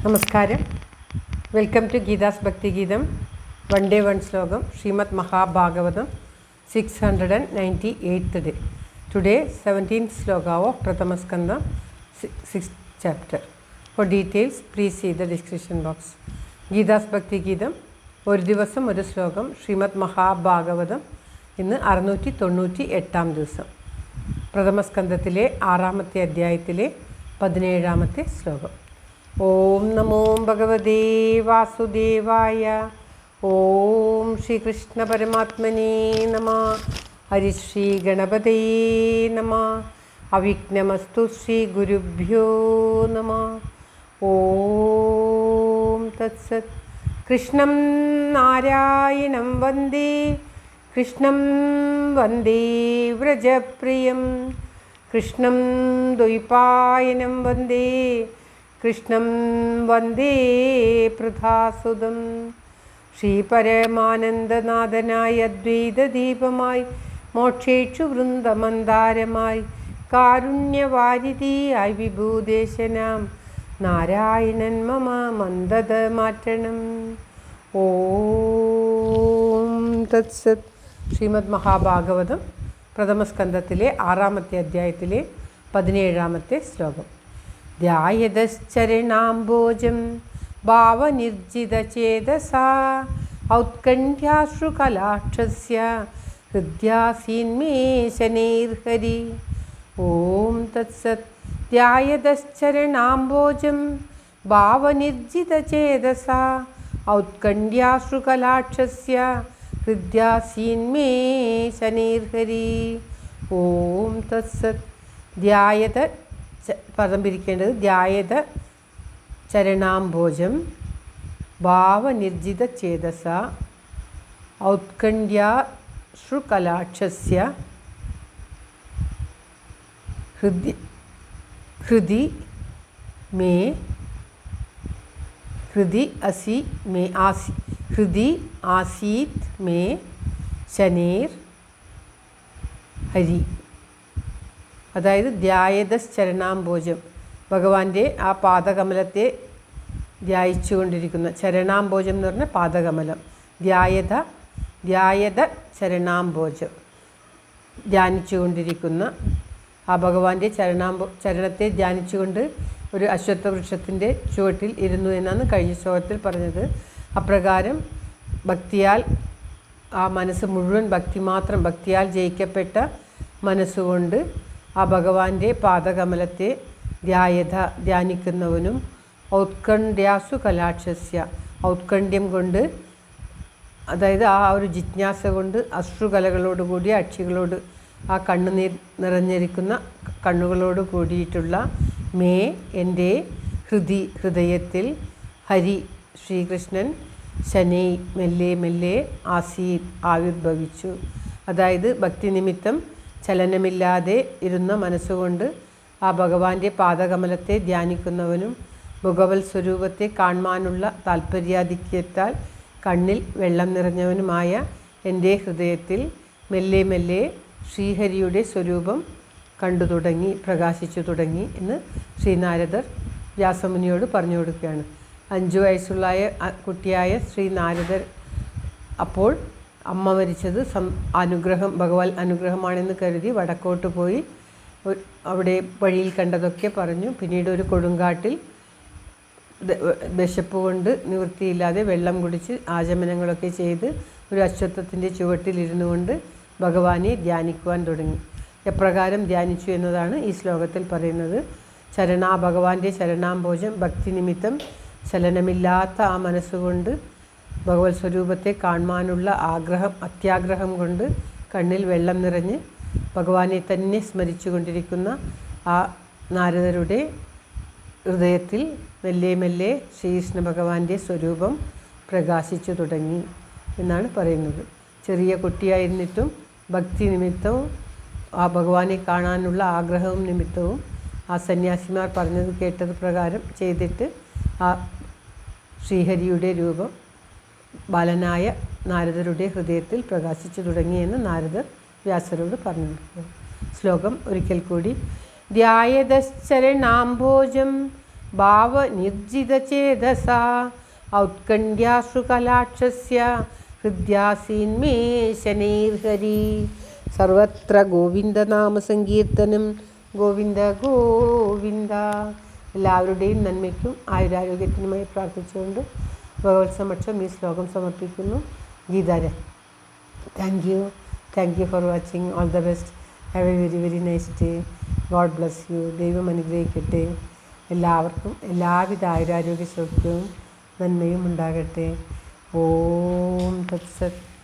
നമസ്കാരം. Welcome to Geetha's ഭക്തി ഗീതം. വൺ ഡേ വൺ ശ്ലോകം. Shrimad Mahabhagavatam 698th day. Today 17th sloka of Prathama Skandha 6th chapter. For details please see the description box. Geetha's ഭക്തി ഗീതം ഒരു ദിവസം ഒരു ശ്ലോകം. ശ്രീമദ് മഹാഭാഗവതം ഇന്ന് 698ാം ദിവസം. പ്രഥമസ്കന്ധത്തിലെ 6ാമത്തെ അധ്യായത്തിലെ 17ാമത്തെ ശ്ലോകം. ഓം നമോ ഭഗവതേ വാസുദേവായ. ഓം ശ്രീകൃഷ്ണ പരമാത്മനേ നമഃ. ഹരിശ്രീ ഗണപതേ നമഃ. അവിഘ്നമസ്തു ശ്രീ ഗുരുഭ്യോ നമഃ. ഓം തത്സത്. കൃഷ്ണം നാരായണം വന്ദേ കൃഷ്ണം വന്ദേ വ്രജപ്രിയം കൃഷ്ണം ദ്വൈപായനം വന്ദേ കൃഷ്ണം വന്ദേ പൃഥാസുതം. ശ്രീപരമാനന്ദനാഥനായ അദ്വൈതദീപമായി മോക്ഷേക്ഷു വൃന്ദമന്ദാരമായി കാരുണ്യവാരിധിയായി വിഭൂദേശനാം നാരായണൻ മമ മന്ദത മാറ്റണം. ഓം തത്സത്. ശ്രീമദ് മഹാഭാഗവതം പ്രഥമസ്കന്ധത്തിലെ 6ാമത്തെ അധ്യായത്തിലെ 17ാമത്തെ ശ്ലോകം. ധ്യായതശ്ചരണാംബോജം ഭാവനിർജിതചേതസാ ഔത്കണ്ഠ്യാശ്രുകലാക്ഷസ്യ ഹൃദ്യാസീന്മേ ശനൈർഹരി. ഓം തത്സത്. ധ്യായതശ്ചരണാംബോജം ഭാവനിർജിതചേതസാ ഔത്കണ്ഠ്യാശ്രുകലാക്ഷസ്യ ഹൃദ്യാസീന്മേ ശനൈർഹരി. ഓം തത്സത്. ധ്യായത പദം പിരിക്കേണ്ടത് ധ്യായത ചരണാംബോജം ഭാവനിർജിത ചേതസ ഔത്കണ്ഠ്യാശ്രുകലാക്ഷസ്യ ഹൃദി മേ ഹൃദി അസി മേ ആസി ഹൃദി ആസീത് മേ ശനൈർ ഹരി. അതായത് ധ്യായതശ്ചരണാംബോജം, ഭഗവാന്റെ ആ പാദകമലത്തെ ധ്യാനിച്ചുകൊണ്ടിരിക്കുന്ന, ചരണാംബോജം എന്ന് പറഞ്ഞാൽ പാദകമലം. ധ്യായത ചരണാംബോജം, ധ്യാനിച്ചുകൊണ്ടിരിക്കുന്ന ആ ഭഗവാന്റെ ചരണത്തെ ധ്യാനിച്ചുകൊണ്ട് ഒരു അശ്വത്ഥവൃക്ഷത്തിൻ്റെ ചുവട്ടിൽ ഇരുന്നു എന്നാണ് കഴിഞ്ഞ ശ്ലോകത്തിൽ പറഞ്ഞത്. അപ്രകാരം ഭക്തിയാൽ ആ മനസ്സ് മുഴുവൻ ഭക്തിയാൽ ജയിക്കപ്പെട്ട മനസ്സുകൊണ്ട് ആ ഭഗവാന്റെ പാദകമലത്തെ ധ്യാനിക്കുന്നവനും ഔത്കണ്ഠ്യാസു കലാക്ഷസ്യ, ഔത്കണ്ഠ്യം കൊണ്ട്, അതായത് ആ ഒരു ജിജ്ഞാസ കൊണ്ട് അശ്രുകലകളോടുകൂടി അക്ഷികളോട് ആ കണ്ണുനീർ നിറഞ്ഞിരിക്കുന്ന കണ്ണുകളോട് കൂടിയിട്ടുള്ള മേ എൻ്റെ ഹൃദയത്തിൽ ഹരി ശ്രീകൃഷ്ണൻ ശനൈ മെല്ലെ മെല്ലെ ആവിർഭവിച്ചു. അതായത് ഭക്തി നിമിത്തം ചലനമില്ലാതെ ഇരുന്ന മനസ്സുകൊണ്ട് ആ ഭഗവാന്റെ പാദകമലത്തെ ധ്യാനിക്കുന്നവനും ഭഗവത് സ്വരൂപത്തെ കാണുവാനുള്ള താല്പര്യാധിക്യത്താൽ കണ്ണിൽ വെള്ളം നിറഞ്ഞവനുമായ എൻ്റെ ഹൃദയത്തിൽ മെല്ലെ മെല്ലെ ശ്രീഹരിയുടെ സ്വരൂപം കണ്ടു തുടങ്ങി, പ്രകാശിച്ചു തുടങ്ങി എന്ന് ശ്രീനാരദർ വ്യാസമുനിയോട് പറഞ്ഞു കൊടുക്കുകയാണ്. 5 വയസ്സുള്ള കുട്ടിയായ ശ്രീനാരദർ അപ്പോൾ അമ്മ മരിച്ചത് ഭഗവാൻ അനുഗ്രഹമാണെന്ന് കരുതി വടക്കോട്ട് പോയി അവിടെ വഴിയിൽ കണ്ടതൊക്കെ പറഞ്ഞു. പിന്നീട് ഒരു കൊടുങ്കാട്ടിൽ വിശപ്പ് കൊണ്ട് നിവൃത്തിയില്ലാതെ വെള്ളം കുടിച്ച് ആചമനങ്ങളൊക്കെ ചെയ്ത് ഒരു അശ്വത്ഥത്തിൻ്റെ ചുവട്ടിലിരുന്നു കൊണ്ട് ഭഗവാനെ ധ്യാനിക്കുവാൻ തുടങ്ങി. എപ്രകാരം ധ്യാനിച്ചു എന്നതാണ് ഈ ശ്ലോകത്തിൽ പറയുന്നത്. ഭഗവാന്റെ ചരണാംബോജം ഭക്തി നിമിത്തം ചലനമില്ലാത്ത ആ മനസ്സുകൊണ്ട് ഭഗവത് സ്വരൂപത്തെ കാണുവാനുള്ള അത്യാഗ്രഹം കൊണ്ട് കണ്ണിൽ വെള്ളം നിറഞ്ഞ് ഭഗവാനെ തന്നെ സ്മരിച്ചു കൊണ്ടിരിക്കുന്ന ആ നാരദരുടെ ഹൃദയത്തിൽ മെല്ലെ മെല്ലെ ശ്രീകൃഷ്ണ ഭഗവാന്റെ സ്വരൂപം പ്രകാശിച്ചു തുടങ്ങി എന്നാണ് പറയുന്നത്. ചെറിയ കുട്ടിയായിരുന്നിട്ടും ഭക്തി നിമിത്തവും ആ ഭഗവാനെ കാണാനുള്ള ആഗ്രഹവും നിമിത്തവും ആ സന്യാസിമാർ പറഞ്ഞത് കേട്ടത് പ്രകാരം ചെയ്തിട്ട് ആ ശ്രീഹരിയുടെ രൂപം ബാലനായ നാരദരുടെ ഹൃദയത്തിൽ പ്രകാശിച്ചു തുടങ്ങിയെന്ന് നാരദർ വ്യാസരോട് പറഞ്ഞു. ശ്ലോകം ഒരിക്കൽ കൂടി. ധ്യായതശ്ചരണാംബോജം ഭാവനിർജിതചേതസ ഔത്കണ്ഠ്യാശ്രുകലാക്ഷസ്യ ഹൃദ്യാസീന്മേ ശനൈർഹരി. സർവത്ര ഗോവിന്ദനാമസങ്കീർത്തനം. ഗോവിന്ദ ഗോവിന്ദ. എല്ലാവരുടെയും നന്മയ്ക്കും ആയുരാരോഗ്യത്തിനുമായി പ്രാർത്ഥിച്ചുകൊണ്ട് ഭഗവത് സമക്ഷം ഈ ശ്ലോകം സമർപ്പിക്കുന്നു. ഗീതാര. Thank you for watching. All the best. Have a very very nice day. God bless you. ദൈവം അനുഗ്രഹിക്കട്ടെ. എല്ലാവർക്കും എല്ലാവിധ ആയുരാരോഗ്യ സൗഖ്യവും നന്മയും ഉണ്ടാകട്ടെ. ഓം തത്സത്.